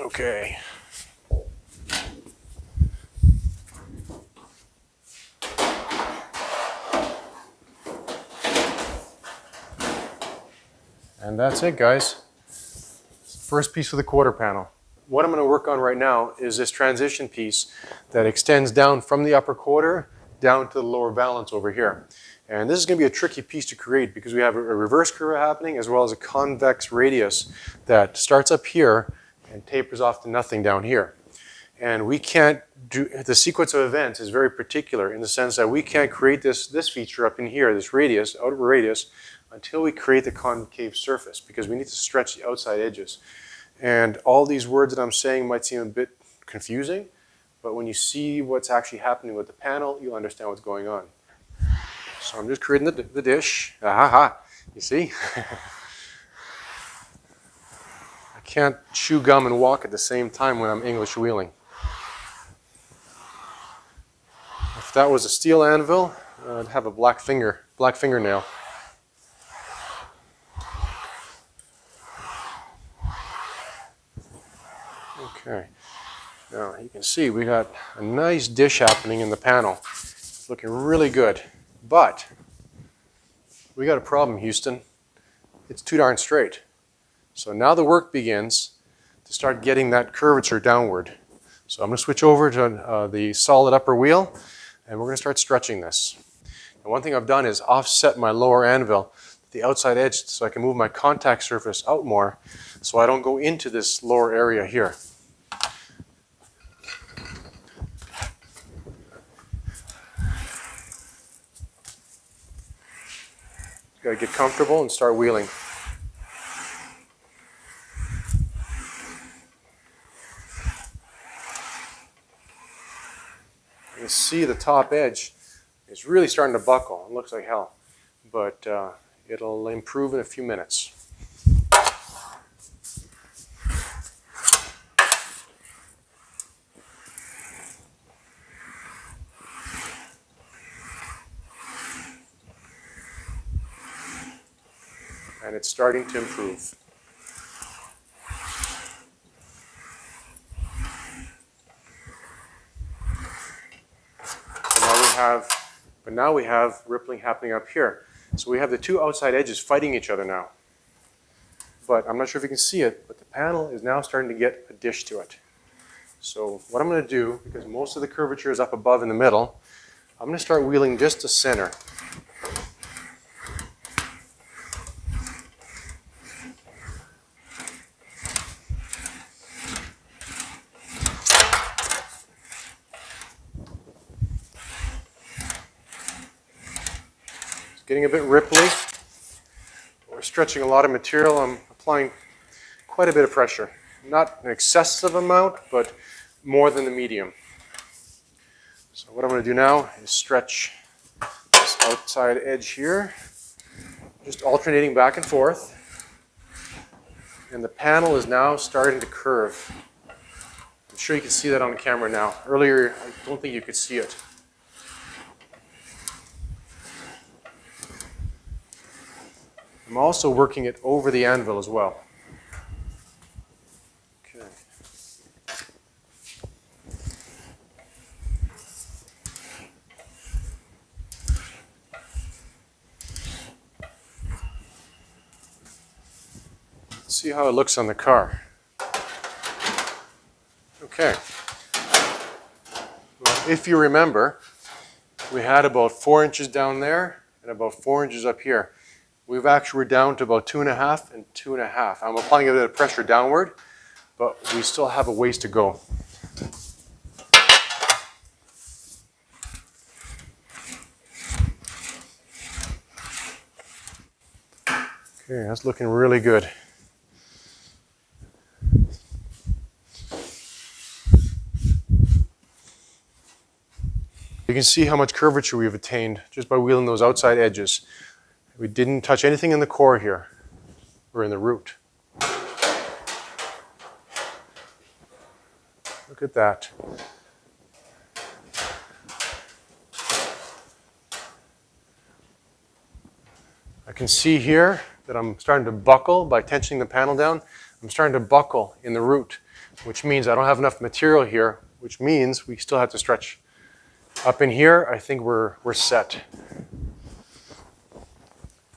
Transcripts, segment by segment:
Okay. And that's it, guys. First piece for the quarter panel. What I'm going to work on right now is this transition piece that extends down from the upper quarter down to the lower valance over here. And this is going to be a tricky piece to create because we have a reverse curve happening as well as a convex radius that starts up here and tapers off to nothing down here. And we can't do, the sequence of events is very particular in the sense that we can't create this feature up in here, this radius, outer radius, until we create the concave surface because we need to stretch the outside edges. And all these words that I'm saying might seem a bit confusing, but when you see what's actually happening with the panel, you'll understand what's going on. So I'm just creating the dish. Aha, you see? I can't chew gum and walk at the same time when I'm English wheeling. If that was a steel anvil, I'd have a black fingernail. Okay, now you can see we got a nice dish happening in the panel. It's looking really good, but we got a problem, Houston. It's too darn straight. So now the work begins to start getting that curvature downward. So I'm going to switch over to the solid upper wheel, and we're going to start stretching this. And one thing I've done is offset my lower anvil, the outside edge, so I can move my contact surface out more so I don't go into this lower area here. Got to get comfortable and start wheeling. You can see the top edge is really starting to buckle. It looks like hell, but it'll improve in a few minutes. And it's starting to improve. But now we have rippling happening up here. So we have the two outside edges fighting each other now. But I'm not sure if you can see it, but the panel is now starting to get a dish to it. So what I'm going to do, because most of the curvature is up above in the middle, I'm going to start wheeling just to center. Getting a bit ripply. We're stretching a lot of material. I'm applying quite a bit of pressure. Not an excessive amount, but more than the medium. So what I'm going to do now is stretch this outside edge here, just alternating back and forth. And the panel is now starting to curve. I'm sure you can see that on the camera now. Earlier, I don't think you could see it. I'm also working it over the anvil as well. Okay. Let's see how it looks on the car. Okay. Well, if you remember, we had about 4 inches down there and about 4 inches up here. We're down to about 2.5 and 2.5. I'm applying a bit of pressure downward, but we still have a ways to go. Okay, that's looking really good. You can see how much curvature we've attained just by wheeling those outside edges. We didn't touch anything in the core here, or in the root. Look at that. I can see here that I'm starting to buckle by tensioning the panel down. I'm starting to buckle in the root, which means I don't have enough material here, which means we still have to stretch. Up in here, I think we're set.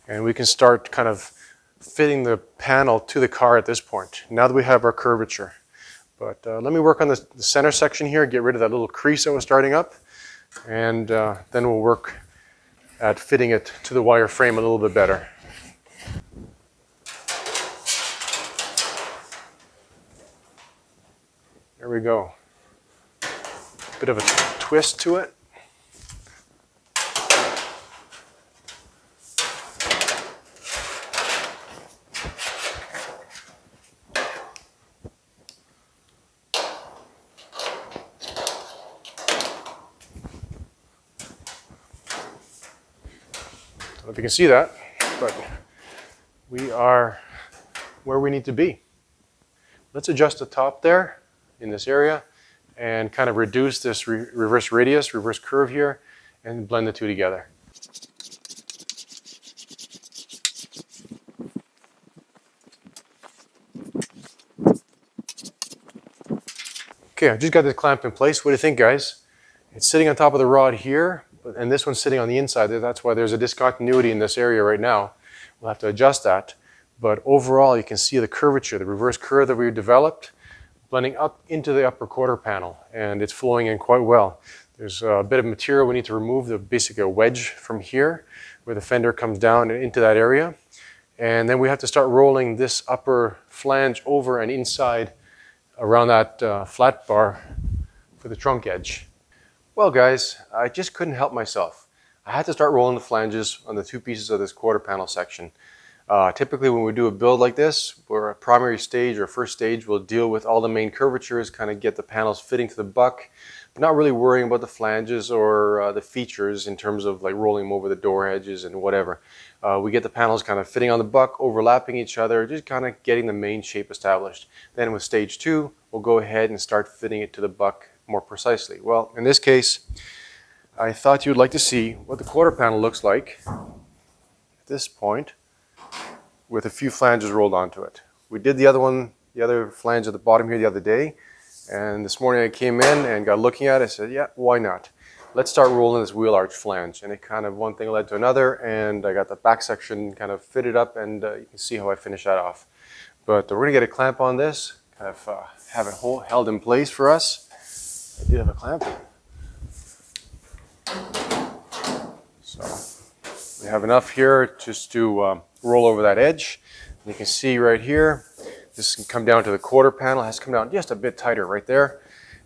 And we can start kind of fitting the panel to the car at this point, now that we have our curvature. But let me work on the center section here, get rid of that little crease that was starting up, and then we'll work at fitting it to the wire frame a little bit better. There we go. Bit of a twist to it. I don't know if you can see that, but we are where we need to be. Let's adjust the top there in this area and kind of reduce this reverse radius, reverse curve here, and blend the two together. Okay, I just got this clamp in place. What do you think, guys? It's sitting on top of the rod here, and this one's sitting on the inside. That's why there's a discontinuity in this area right now. We'll have to adjust that. But overall, you can see the curvature, the reverse curve that we developed, blending up into the upper quarter panel, and it's flowing in quite well. There's a bit of material we need to remove, basically a wedge from here, where the fender comes down and into that area. And then we have to start rolling this upper flange over and inside around that flat bar for the trunk edge. Well guys, I just couldn't help myself. I had to start rolling the flanges on the two pieces of this quarter panel section. Typically when we do a build like this, where a primary stage or first stage will deal with all the main curvatures, kind of get the panels fitting to the buck, but not really worrying about the flanges or the features in terms of like rolling them over the door edges and whatever. We get the panels kind of fitting on the buck, overlapping each other, just kind of getting the main shape established. Then with stage 2, we'll go ahead and start fitting it to the buck more precisely. Well, in this case, I thought you'd like to see what the quarter panel looks like at this point, with a few flanges rolled onto it. We did the other flange at the bottom here the other day, and this morning I came in and got looking at it. I said, yeah, why not? Let's start rolling this wheel arch flange. And it kind of, one thing led to another, and I got the back section kind of fitted up, and you can see how I finish that off. But we're gonna get a clamp on this, kind of have it held in place for us. I do have a clamp. So we have enough here just to roll over that edge. And you can see right here, this can come down to the quarter panel. It has to come down just a bit tighter right there.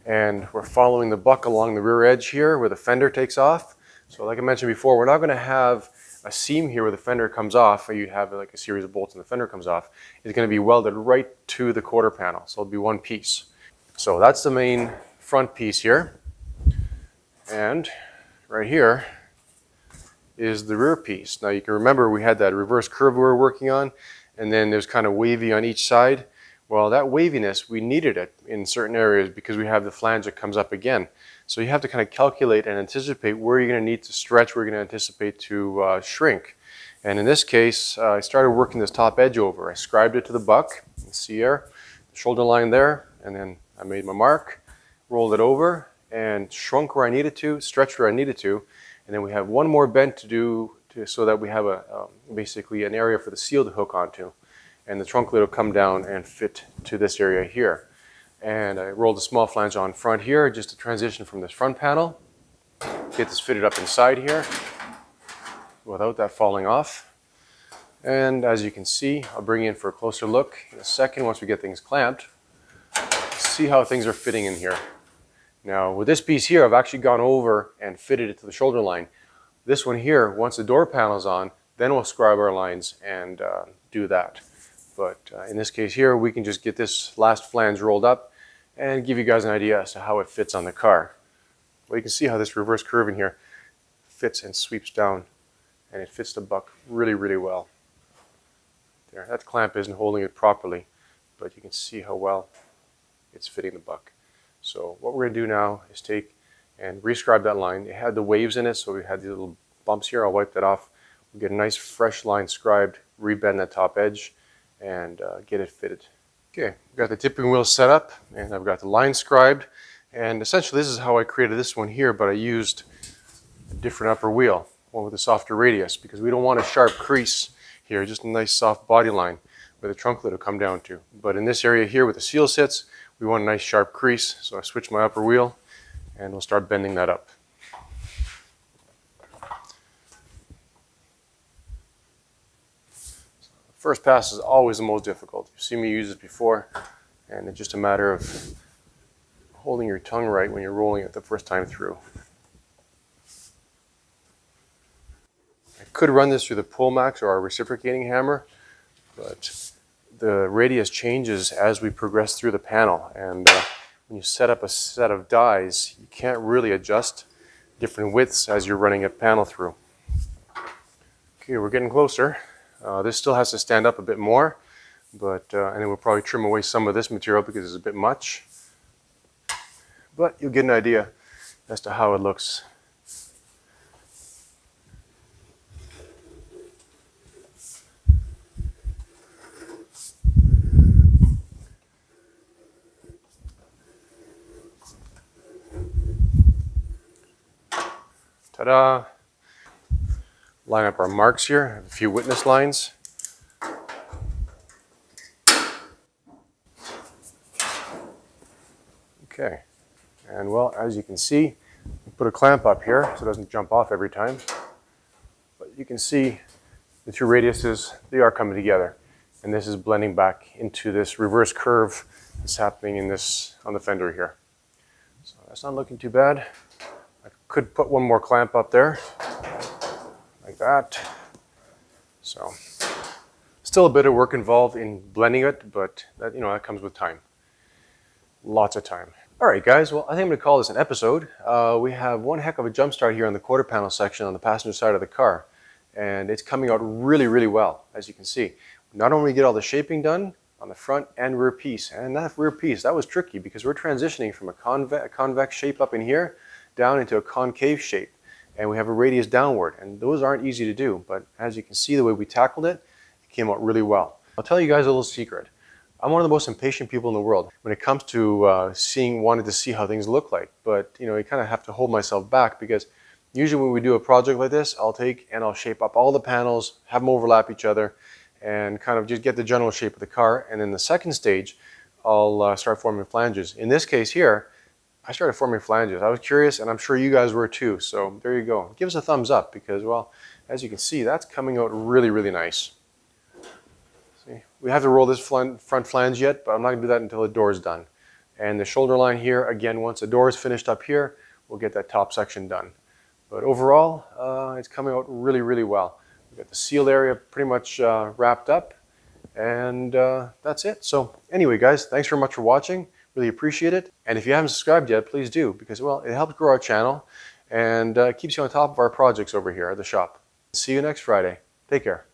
And we're following the buck along the rear edge here where the fender takes off. So like I mentioned before, we're not going to have a seam here where the fender comes off, or you have like a series of bolts and the fender comes off. It's going to be welded right to the quarter panel. So it'll be one piece. So that's the main front piece here. And right here is the rear piece. Now you can remember we had that reverse curve we were working on, and then there's kind of wavy on each side. Well, that waviness, we needed it in certain areas because we have the flange that comes up again. So you have to kind of calculate and anticipate where you're going to need to stretch, where you're going to anticipate to shrink. And in this case, I started working this top edge over. I scribed it to the buck. You can see here, the shoulder line there, and then I made my mark, rolled it over, and shrunk where I needed to, stretched where I needed to. And then we have one more bend to do so that we have basically an area for the seal to hook onto. And the trunk lid will come down and fit to this area here. And I rolled a small flange on front here just to transition from this front panel. Get this fitted up inside here without that falling off. And as you can see, I'll bring you in for a closer look in a second once we get things clamped. See how things are fitting in here. Now with this piece here, I've actually gone over and fitted it to the shoulder line. This one here, once the door panel's on, then we'll scribe our lines and do that. But in this case here, we can just get this last flange rolled up and give you guys an idea as to how it fits on the car. Well, you can see how this reverse curve in here fits and sweeps down, and it fits the buck really, really well. There, that clamp isn't holding it properly, but you can see how well it's fitting the buck. So what we're going to do now is take and rescribe that line. It had the waves in it, so we had these little bumps here. I'll wipe that off. We'll get a nice fresh line scribed, rebend that top edge, and get it fitted Okay, I've got the tipping wheel set up and I've got the line scribed, and essentially this is how I created this one here, but I used a different upper wheel, one with a softer radius, because we don't want a sharp crease here, just a nice soft body line where the trunk lid will come down to. But in this area here where the seal sits, we want a nice sharp crease, so I switched my upper wheel and we'll start bending that up. First pass is always the most difficult. You've seen me use this before, and it's just a matter of holding your tongue right when you're rolling it the first time through. I could run this through the Pullmax or our reciprocating hammer, but the radius changes as we progress through the panel, and when you set up a set of dies, you can't really adjust different widths as you're running a panel through. Okay, we're getting closer. This still has to stand up a bit more, but and then we'll probably trim away some of this material because it's a bit much. But you'll get an idea as to how it looks. Ta-da! Line up our marks here. I have a few witness lines. Okay, and well, as you can see, we put a clamp up here so it doesn't jump off every time. But you can see the two radiuses, they are coming together. And this is blending back into this reverse curve that's happening in this on the fender here. So that's not looking too bad. I could put one more clamp up there, like that. So still a bit of work involved in blending it, but that, you know, that comes with time. Lots of time. All right, guys, well, I think I'm going to call this an episode. We have one heck of a jump start here on the quarter panel section on the passenger side of the car, and it's coming out really, really well, as you can see. Not only get all the shaping done on the front and rear piece, and that rear piece, that was tricky because we're transitioning from a convex shape up in here down into a concave shape, and we have a radius downward, and those aren't easy to do, but as you can see, the way we tackled it, it came out really well. I'll tell you guys a little secret. I'm one of the most impatient people in the world when it comes to wanting to see how things look like. But you know, you kind of have to hold myself back because usually when we do a project like this, I'll take and I'll shape up all the panels, have them overlap each other, and kind of just get the general shape of the car. And then the second stage, I'll start forming flanges. In this case here, I started forming flanges. I was curious, and I'm sure you guys were too. So there you go. Give us a thumbs up because, well, as you can see, that's coming out really, really nice. We have to roll this front flange yet, but I'm not going to do that until the door is done. And the shoulder line here, again, once the door is finished up here, we'll get that top section done. But overall, it's coming out really, really well. We've got the seal area pretty much wrapped up, and that's it. So anyway, guys, thanks very much for watching. Really appreciate it. And if you haven't subscribed yet, please do, because, well, it helps grow our channel and keeps you on top of our projects over here at the shop. See you next Friday. Take care.